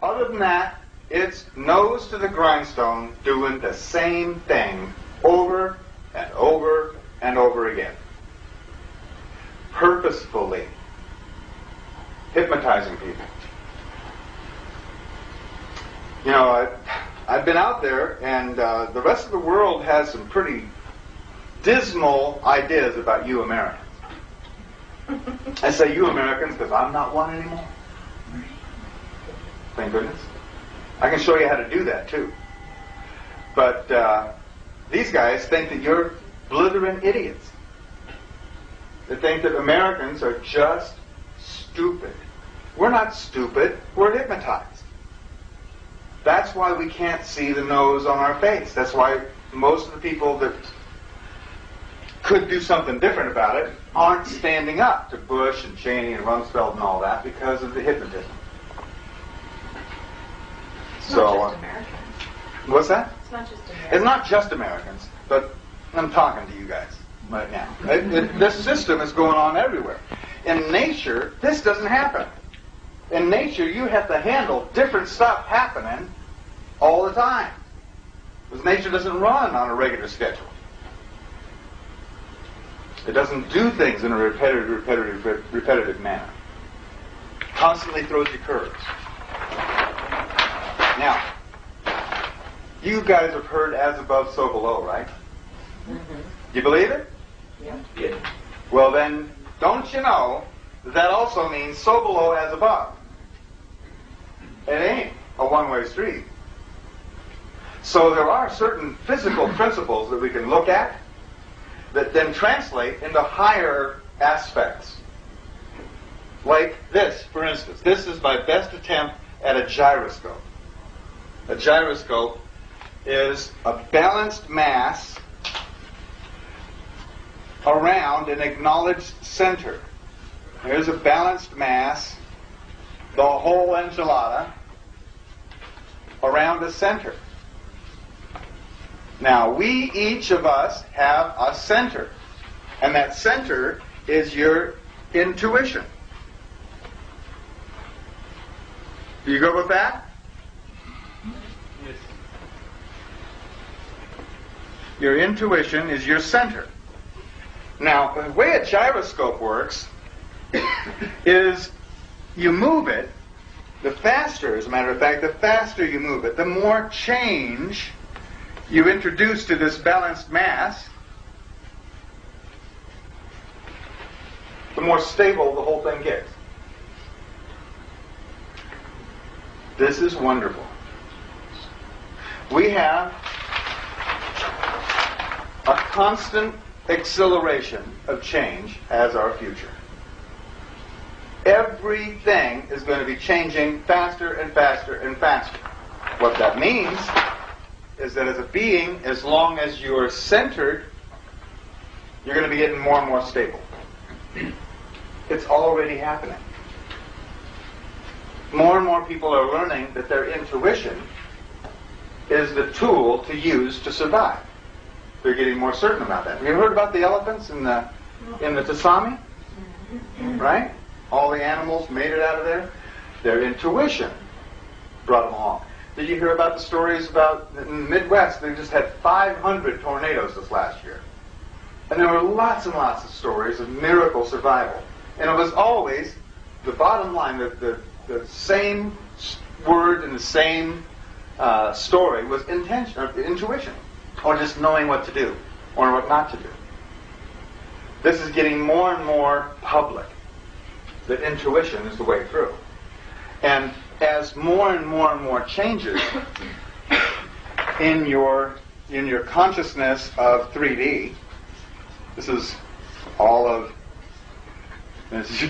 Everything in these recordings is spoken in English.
Other than that, it's nose to the grindstone doing the same thing over and over and over again. Purposefully hypnotizing people. You know, I've been out there, and the rest of the world has some pretty dismal ideas about you Americans. I say you Americans because I'm not one anymore. Thank goodness. I can show you how to do that too. But these guys think that you're blithering idiots. They think that Americans are just stupid. We're not stupid. We're hypnotized. That's why we can't see the nose on our face. That's why most of the people that could do something different about it aren't standing up to Bush and Cheney and Rumsfeld and all that because of the hypnotism. It's not just Americans. What's that? It's not just Americans. It's not just Americans, but I'm talking to you guys right now. This system is going on everywhere. In nature, this doesn't happen. In nature, you have to handle different stuff happening all the time. Because nature doesn't run on a regular schedule. It doesn't do things in a repetitive manner. Constantly throws you curves. Now, you guys have heard as above, so below, right? Mm-hmm. You believe it? Yeah. Well then, don't you know that also means so below as above? It ain't a one-way street. So there are certain physical principles that we can look at that then translate into higher aspects. Like this, for instance. This is my best attempt at a gyroscope. A gyroscope is a balanced mass around an acknowledged center. Here's a balanced mass, the whole enchilada, around a center. Now, we, each of us, have a center. And that center is your intuition. Do you go with that? Yes. Your intuition is your center. Now, the way a gyroscope works is you move it, the faster, as a matter of fact, the faster you move it, the more change you introduce to this balanced mass, the more stable the whole thing gets. This is wonderful. We have a constant acceleration of change as our future. Everything is going to be changing faster and faster and faster. What that means is that as a being, as long as you're centered, you're going to be getting more and more stable. It's already happening. More and more people are learning that their intuition is the tool to use to survive. They're getting more certain about that. Have you heard about the elephants in the Tasami? Right? All the animals made it out of there. Their intuition brought them along. Did you hear about the stories about in the Midwest? They just had 500 tornadoes this last year. And there were lots and lots of stories of miracle survival. And it was always, the bottom line, the same word and the same story was intuition, or just knowing what to do, or what not to do. This is getting more and more public, that intuition is the way through. And as more and more and more changes in your consciousness of 3D, this is your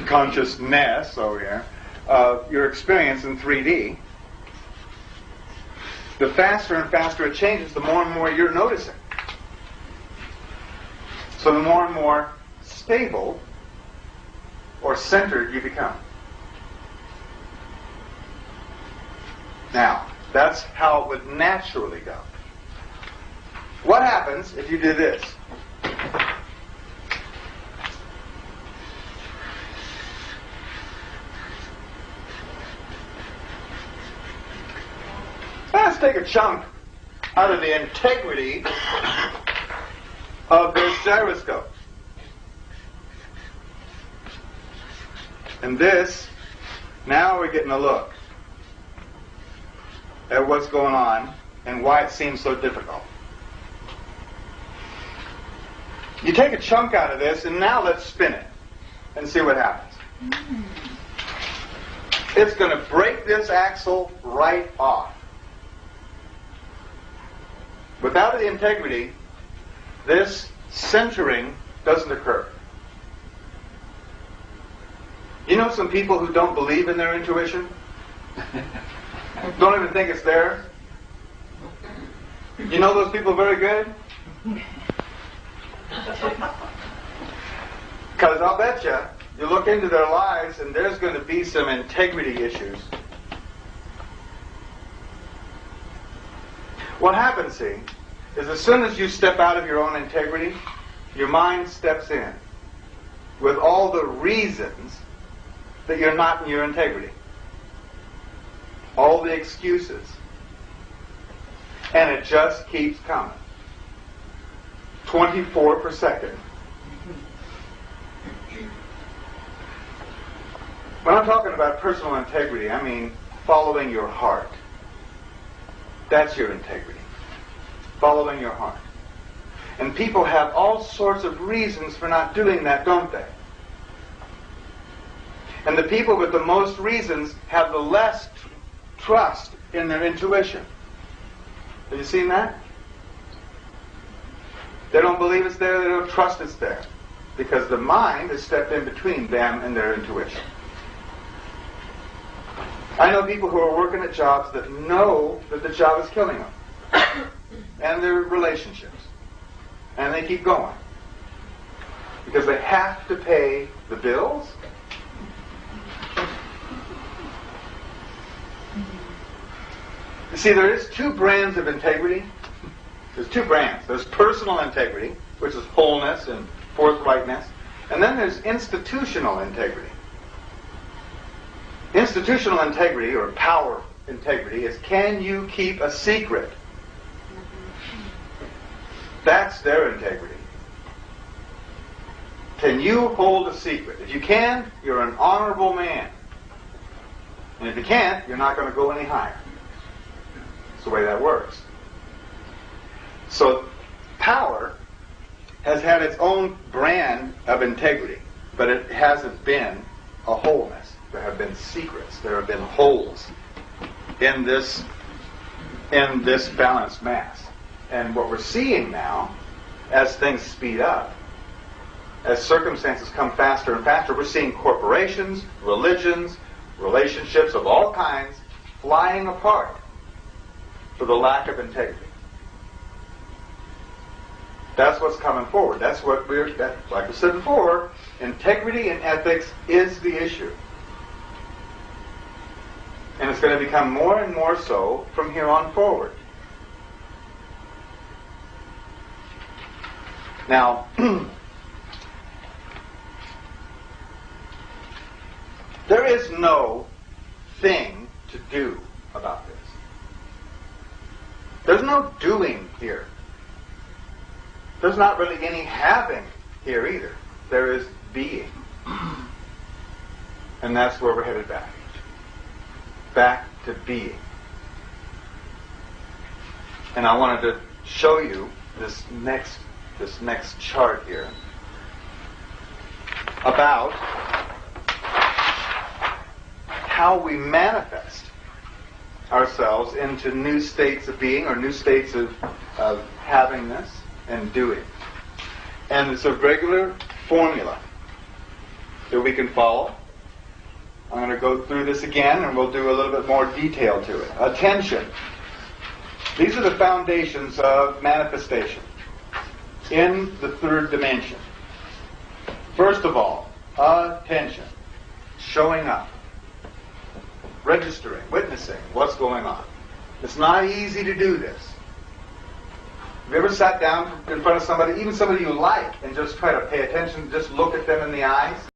consciousness over here, of your experience in 3D, the faster and faster it changes, the more and more you're noticing. So the more and more stable or centered you become. Now, that's how it would naturally go. What happens if you do this? take a chunk out of the integrity of this gyroscope. And this, now we're getting a look at what's going on and why it seems so difficult. You take a chunk out of this, and now let's spin it and see what happens. It's going to break this axle right off. Without the integrity, this centering doesn't occur. You know some people who don't believe in their intuition? Don't even think it's there? You know those people very good? Because I'll bet you look into their lives and there's going to be some integrity issues. What happens, see, is as soon as you step out of your own integrity, your mind steps in with all the reasons that you're not in your integrity. All the excuses. And it just keeps coming. 24 per second. When I'm talking about personal integrity, I mean following your heart. That's your integrity. Following your heart. And people have all sorts of reasons for not doing that, don't they? And the people with the most reasons have the less trust in their intuition. Have you seen that? They don't believe it's there, they don't trust it's there. Because the mind has stepped in between them and their intuition. I know people who are working at jobs that know that the job is killing them. And their relationships. And they keep going. Because they have to pay the bills. You see, there is two brands of integrity. There's two brands. There's personal integrity, which is wholeness and forthrightness. And then there's institutional integrity. Institutional integrity, or power integrity, is can you keep a secret? That's their integrity. Can you hold a secret? If you can, you're an honorable man. And if you can't, you're not going to go any higher. That's the way that works. So power has had its own brand of integrity, but it hasn't been a wholeness. There have been secrets. There have been holes in this balanced mass. And what we're seeing now, as things speed up, as circumstances come faster and faster, we're seeing corporations, religions, relationships of all kinds flying apart for the lack of integrity. That's what's coming forward. That's what like I said before, integrity and ethics is the issue. And it's going to become more and more so from here on forward. Now, there is no thing to do about this. There's no doing here. There's not really any having here either. There is being. And that's where we're headed back. Back to being. And I wanted to show you this next chart here about how we manifest ourselves into new states of being or new states of havingness and doing. And it's a regular formula that we can follow. I'm going to go through this again and we'll do a little bit more detail to it. Attention. These are the foundations of manifestation in the third dimension. First of all, attention. Showing up. Registering, witnessing what's going on. It's not easy to do this. Have you ever sat down in front of somebody, even somebody you like, and just try to pay attention, just look at them in the eyes?